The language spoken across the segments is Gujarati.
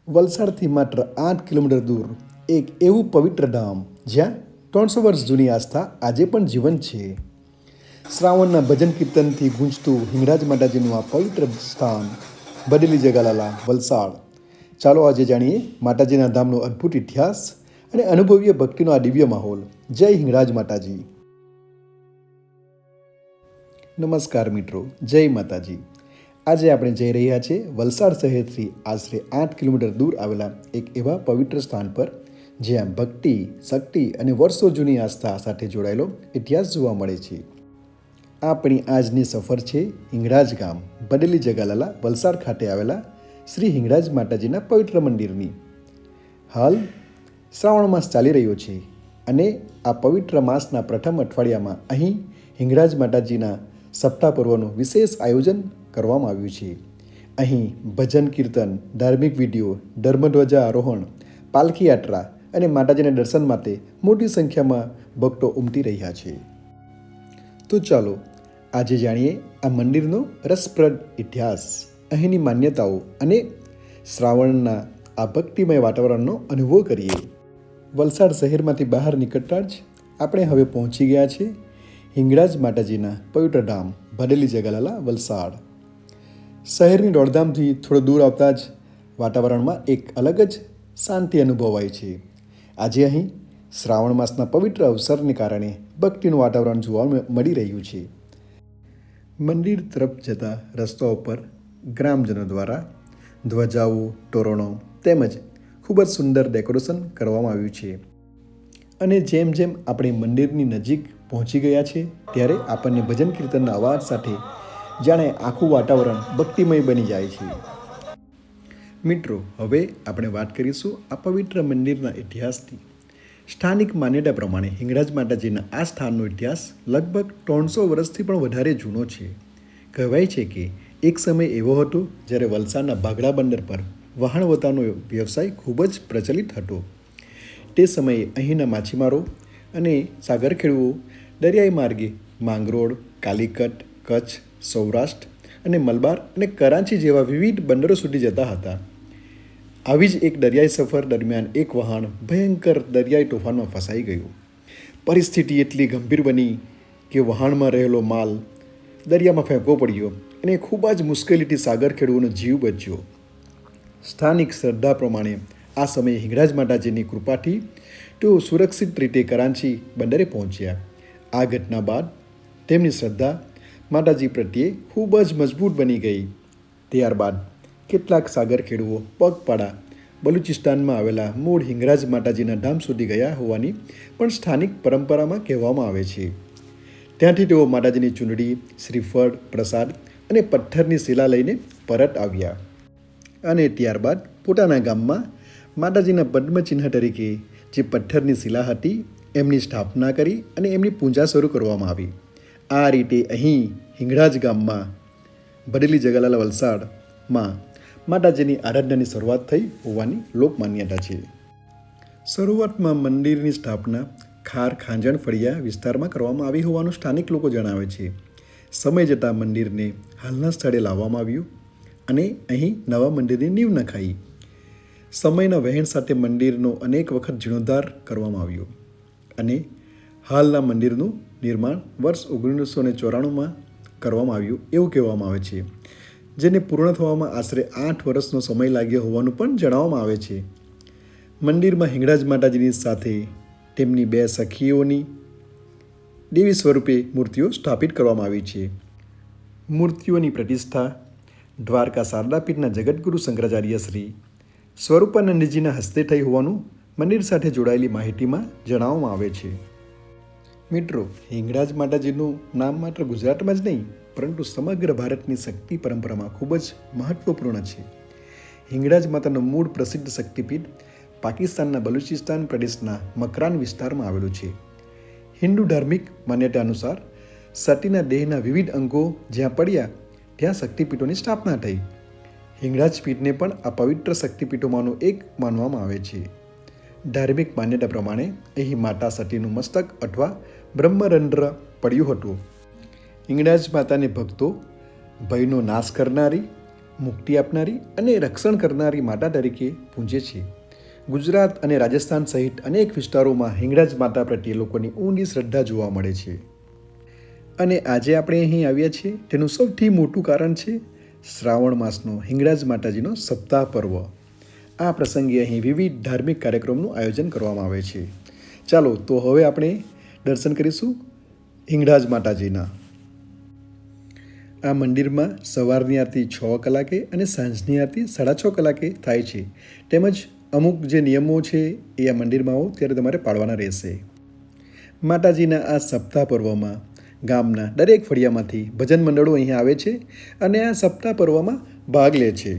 વલસાડથી માત્ર 8 કિલોમીટર દૂર એક એવું પવિત્ર ધામ જ્યાં 300 વર્ષ જૂની આસ્થા આજે પણ જીવંત છે. શ્રાવણના ભજન કીર્તનથી ગૂંજતું હિંગળાજ માતાજીનું આ પવિત્ર સ્થાન બડેલી જગાલાલા વલસાડ. ચાલો આજે જાણીએ માતાજીના ધામનો અદ્ભુત ઇતિહાસ અને અનુભવીય ભક્તિનો આ દિવ્ય માહોલ. જય હિંગળાજ માતાજી. નમસ્કાર મિત્રો, જય માતાજી. આજે આપણે જઈ રહ્યા છીએ વલસાડ શહેરથી આશરે 8 કિલોમીટર દૂર આવેલા એક એવા પવિત્ર સ્થાન પર જ્યાં ભક્તિ, શક્તિ અને વર્ષો જૂની આસ્થા સાથે જોડાયેલો ઇતિહાસ જોવા મળે છે. આપણી આજની સફર છે હિંગળાજ ગામ બડેલી જગાલાલા વલસાડ ખાતે આવેલા શ્રી હિંગળાજ માતાજીના પવિત્ર મંદિરની. હાલ શ્રાવણ માસ ચાલી રહ્યો છે અને આ પવિત્ર માસના પ્રથમ અઠવાડિયામાં અહીં હિંગળાજ માતાજીના સપ્તાહ પર્વનું વિશેષ આયોજન કરવામાં આવ્યું છે. અહીં ભજન કીર્તન, ધાર્મિક વિધિઓ, ધર્મધ્વજા આરોહણ, પાલખી યાત્રા અને માતાજીના દર્શન માટે મોટી સંખ્યામાં ભક્તો ઉમટી રહ્યા છે. તો ચાલો આજે જાણીએ આ મંદિરનો રસપ્રદ ઇતિહાસ, અહીંની માન્યતાઓ અને શ્રાવણના આ ભક્તિમય વાતાવરણનો અનુભવ કરીએ. વલસાડ શહેરમાંથી બહાર નીકળતા જ આપણે હવે પહોંચી ગયા છે હિંગળાજ માતાજીના પવિત્ર ધામ બડેલી જગાલાલા વલસાડ. શહેરની દોડધામથી થોડો દૂર આવતા જ વાતાવરણમાં એક અલગ જ શાંતિ અનુભવાય છે. આજે અહીં શ્રાવણ માસના પવિત્ર અવસરને કારણે ભક્તિનું વાતાવરણ જોવા મળી રહ્યું છે. મંદિર તરફ જતા રસ્તાઓ પર ગ્રામજનો દ્વારા ધ્વજાઓ, તોરણો તેમજ ખૂબ જ સુંદર ડેકોરેશન કરવામાં આવ્યું છે. અને જેમ જેમ આપણે મંદિરની નજીક પહોંચી ગયા છે ત્યારે આપણને ભજન કીર્તનના અવાજ સાથે જાણે આખું વાતાવરણ ભક્તિમય બની જાય છે. મિત્રો, હવે આપણે વાત કરીશું આ પવિત્ર મંદિરના ઇતિહાસની. સ્થાનિક માન્યતા પ્રમાણે હિંગળાજ માતાજીના આ સ્થાનનો ઇતિહાસ લગભગ 300 વર્ષથી પણ વધારે જૂનો છે. કહેવાય છે કે એક સમય એવો હતો જ્યારે વલસાડના ભાગડા બંદર પર વહાણવટાનો વ્યવસાય ખૂબ જ પ્રચલિત હતો. તે સમયે અહીંના માછીમારો અને સાગરખેડૂઓ દરિયાઈ માર્ગે માંગરોળ, કાલિકટ, કચ્છ, સૌરાષ્ટ્ર અને મલબાર અને કરાંચી જેવા વિવિધ બંદરો સુધી જતા હતા. આવી જ એક દરિયાઈ સફર દરમિયાન એક વહાણ ભયંકર દરિયાઈ તોફાનમાં ફસાઈ ગયું. પરિસ્થિતિ એટલી ગંભીર બની કે વહાણમાં રહેલો માલ દરિયામાં ફેંકવો પડ્યો અને ખૂબ જ મુશ્કેલીથી સાગરખેડૂઓનો જીવ બચ્યો. સ્થાનિક શ્રદ્ધા પ્રમાણે આ સમયે હિંગળાજ માતાજીની કૃપાથી તેઓ સુરક્ષિત રીતે કરાંચી બંદરે પહોંચ્યા. આ ઘટના બાદ તેમની શ્રદ્ધા માતાજી પ્રત્યે ખૂબ જ મજબૂત બની ગઈ. ત્યારબાદ કેટલાક સાગરખેડૂઓ પગપાળા બલુચિસ્તાનમાં આવેલા મૂળ હિંગળાજ માતાજીના ધામ સુધી ગયા હોવાની પણ સ્થાનિક પરંપરામાં કહેવામાં આવે છે. ત્યાંથી તેઓ માતાજીની ચૂંદડી, શ્રીફળ, પ્રસાદ અને પથ્થરની શિલા લઈને પરત આવ્યા અને ત્યારબાદ પોતાના ગામમાં માતાજીના પદ્મચિહ્ન તરીકે જે પથ્થરની શિલા હતી એમની સ્થાપના કરી અને એમની પૂજા શરૂ કરવામાં આવી. આ રીતે અહીં હિંગળાજ ગામમાં બડેલી જગાલાલા વલસાડમાં માતાજીની આરાધનાની શરૂઆત થઈ હોવાની લોકમાન્યતા છે. શરૂઆતમાં મંદિરની સ્થાપના ખાર ખાંજણ ફળિયા વિસ્તારમાં કરવામાં આવી હોવાનું સ્થાનિક લોકો જણાવે છે. સમય જતાં મંદિરને હાલના સ્થળે લાવવામાં આવ્યું અને અહીં નવા મંદિરની નીંવ નખાઈ. સમયના વહેણ સાથે મંદિરનો અનેક વખત જીર્ણોદ્ધાર કરવામાં આવ્યો અને હાલના મંદિરનું નિર્માણ વર્ષ 1994માં કરવામાં આવ્યું એવું કહેવામાં આવે છે, જેને પૂર્ણ થવામાં આશરે 8 વર્ષનો સમય લાગ્યો હોવાનું પણ જણાવવામાં આવે છે. મંદિરમાં હિંગળાજ માતાજીની સાથે તેમની 2 સખીઓની દેવી સ્વરૂપે મૂર્તિઓ સ્થાપિત કરવામાં આવી છે. મૂર્તિઓની પ્રતિષ્ઠા દ્વારકા શારદાપીઠના જગતગુરુ શંકરાચાર્ય શ્રી સ્વરૂપાનંદજીના હસ્તે થઈ હોવાનું મંદિર સાથે જોડાયેલી માહિતીમાં જણાવવામાં આવે છે. મિત્રો, હિંગળાજ માતાજીનું નામ માત્ર ગુજરાતમાં જ નહીં પરંતુ સમગ્ર ભારતની શક્તિ પરંપરામાં ખૂબ જ મહત્વપૂર્ણ છે. હિંગળાજ માતાનું મૂળ પ્રસિદ્ધ શક્તિપીઠ પાકિસ્તાનના બલુચિસ્તાન પ્રદેશના મકરાન વિસ્તારમાં આવેલું છે. હિન્દુ ધાર્મિક માન્યતા અનુસાર સતીના દેહના વિવિધ અંગો જ્યાં પડ્યા ત્યાં શક્તિપીઠોની સ્થાપના થઈ. હિંગળાજ પીઠને પણ આ પવિત્ર શક્તિપીઠોમાંનું એક માનવામાં આવે છે. ધાર્મિક માન્યતા પ્રમાણે અહીં માતા સતીનું મસ્તક અથવા બ્રહ્મરંધ્ર પડ્યું હતું. હિંગળાજ માતાને ભક્તો ભયનો નાશ કરનારી મુક્તિ આપનારી અને રક્ષણ કરનારી માતા તરીકે પૂજે છે. ગુજરાત અને રાજસ્થાન સહિત અનેક વિસ્તારોમાં હિંગળાજ માતા પ્રત્યે લોકોની ઊંડી શ્રદ્ધા જોવા મળે છે. અને આજે આપણે અહીં આવ્યા છીએ તેનું સૌથી મોટું કારણ છે શ્રાવણ માસનો હિંગળાજ માતાજીનો સપ્તાહ પર્વ. આ પ્રસંગે અહીં વિવિધ ધાર્મિક કાર્યક્રમનું આયોજન કરવામાં આવે છે. ચાલો તો હવે આપણે દર્શન કરીશું હિંગળાજ માતાજીના. આ મંદિરમાં સવારની આરતી 6 કલાકે અને સાંજની આરતી 6:30 કલાકે થાય છે. તેમજ અમુક જે નિયમો છે એ આ મંદિરમાં આવો ત્યારે તમારે પાળવાના રહેશે. માતાજીના આ સપ્તાહ પર્વમાં ગામના દરેક ફળિયામાંથી ભજન મંડળો અહીંયા આવે છે અને આ સપ્તાહ પર્વમાં ભાગ લે છે.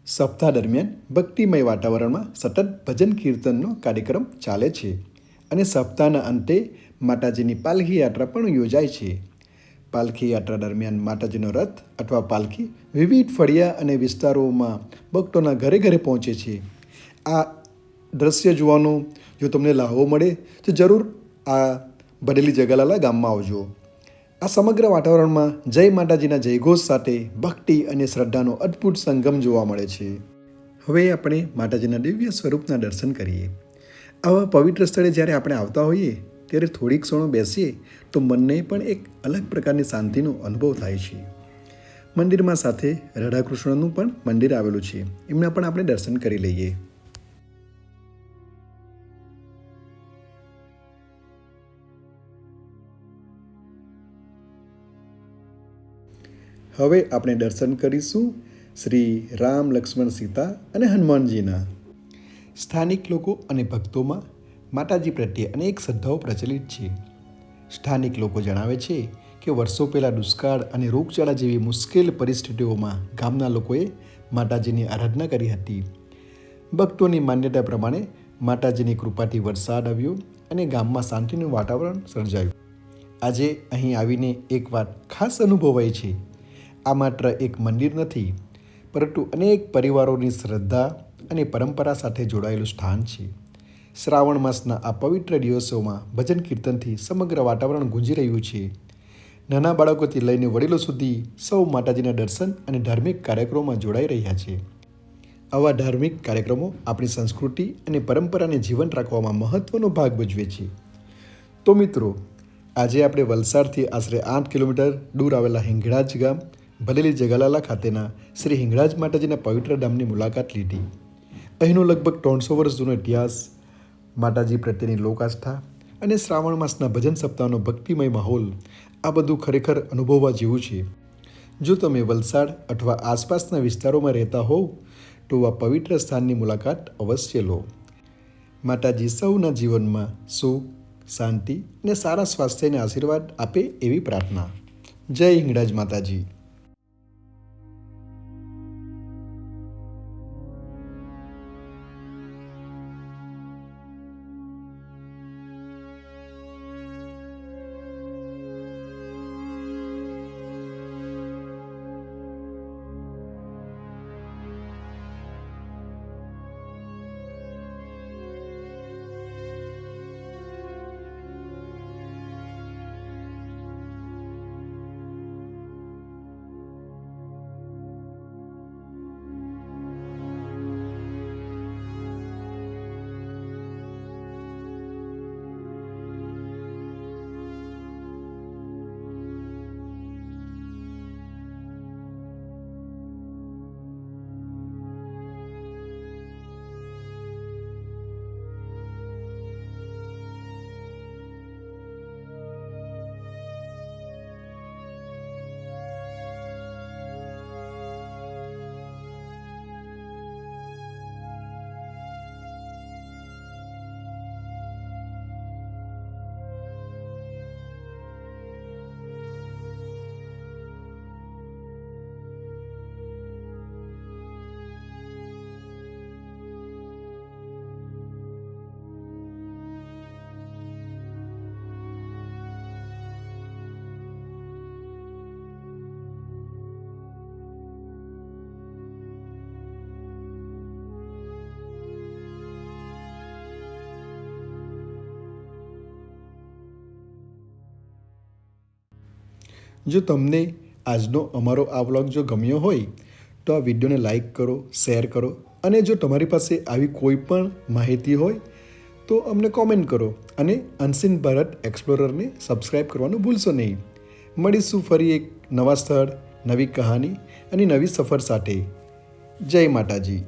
સપ્તાહ દરમિયાન ભક્તિમય વાતાવરણમાં સતત ભજન કીર્તનનો કાર્યક્રમ ચાલે છે અને સપ્તાહના અંતે માતાજીની પાલખી યાત્રા પણ યોજાય છે. પાલખી યાત્રા દરમિયાન માતાજીનો રથ અથવા પાલખી વિવિધ ફળિયા અને વિસ્તારોમાં ભક્તોના ઘરે ઘરે પહોંચે છે. આ દ્રશ્ય જોવાનો જો તમને લાહવો મળે તો જરૂર આ બડેલી જગાલાલા ગામમાં આવજો. આ સમગ્ર વાતાવરણમાં જય માતાજીના જયઘોષ સાથે ભક્તિ અને શ્રદ્ધાનો અદ્ભુત સંગમ જોવા મળે છે. હવે આપણે માતાજીના દિવ્ય સ્વરૂપના દર્શન કરીએ. આવા પવિત્ર સ્થળે જ્યારે આપણે આવતા હોઈએ ત્યારે થોડીક ક્ષણો બેસીએ તો મનને પણ એક અલગ પ્રકારની શાંતિનો અનુભવ થાય છે. મંદિરમાં સાથે રાધાકૃષ્ણનું પણ મંદિર આવેલું છે, એમના પણ આપણે દર્શન કરી લઈએ. હવે આપણે દર્શન કરીશું શ્રી રામ, લક્ષ્મણ, સીતા અને હનુમાનજીના. સ્થાનિક લોકો અને ભક્તોમાં માતાજી પ્રત્યે અનેક શ્રદ્ધાઓ પ્રચલિત છે. સ્થાનિક લોકો જણાવે છે કે વર્ષો પહેલાં દુષ્કાળ અને રોગચાળા જેવી મુશ્કેલ પરિસ્થિતિઓમાં ગામના લોકોએ માતાજીની આરાધના કરી હતી. ભક્તોની માન્યતા પ્રમાણે માતાજીની કૃપાથી વરસાદ આવ્યો અને ગામમાં શાંતિનું વાતાવરણ સર્જાયું. આજે અહીં આવીને એક વાત ખાસ અનુભવાય છે. આ માત્ર એક મંદિર નથી, પરંતુ અનેક પરિવારોની શ્રદ્ધા, અને પરંપરા સાથે જોડાયેલું સ્થાન છે. શ્રાવણ માસના આ પવિત્ર દિવસોમાં ભજન કીર્તનથી સમગ્ર વાતાવરણ ગુંજી રહ્યું છે. નાના બાળકોથી લઈને વડીલો સુધી સૌ માતાજીના દર્શન અને ધાર્મિક કાર્યક્રમોમાં જોડાઈ રહ્યા છે. આવા ધાર્મિક કાર્યક્રમો આપણી સંસ્કૃતિ અને પરંપરાને જીવંત રાખવામાં મહત્વનો ભાગ ભજવે છે. તો મિત્રો, આજે આપણે વલસાડથી આશરે 8 કિલોમીટર દૂર આવેલા હિંગળાજ ગામ ભલેલી જગાલાલા ખાતેના શ્રી હિંગળાજ માતાજીના પવિત્ર ધામની મુલાકાત લીધી. અહીંનો લગભગ 300 વર્ષ જૂનો ઇતિહાસ, માતાજી પ્રત્યેની લોક-આસ્થા અને શ્રાવણ માસના ભજન સપ્તાહનો ભક્તિમય માહોલ, આ બધું ખરેખર અનુભવવા જેવું છે. જો તમે વલસાડ અથવા આસપાસના વિસ્તારોમાં રહેતા હોવ તો આ પવિત્ર સ્થાનની મુલાકાત અવશ્ય લો. માતાજી સૌના જીવનમાં સુખ, શાંતિ અને સારા સ્વાસ્થ્યને આશીર્વાદ આપે એવી પ્રાર્થના. જય હિંગળાજ માતાજી. જો તમને આજનો અમારો આ વ્લોગ જો ગમ્યો હોય તો આ વિડીયોને લાઈક કરો, શેર કરો અને જો તમારી પાસે આવી કોઈ પણ માહિતી હોય તો અમને કોમેન્ટ કરો અને અનસીન ભારત એક્સપ્લોરરને સબસ્ક્રાઈબ કરવાનું ભૂલશો નહીં. મળીશું ફરી એક નવા સ્થળ, નવી કહાની અને નવી સફર સાથે. જય માતાજી.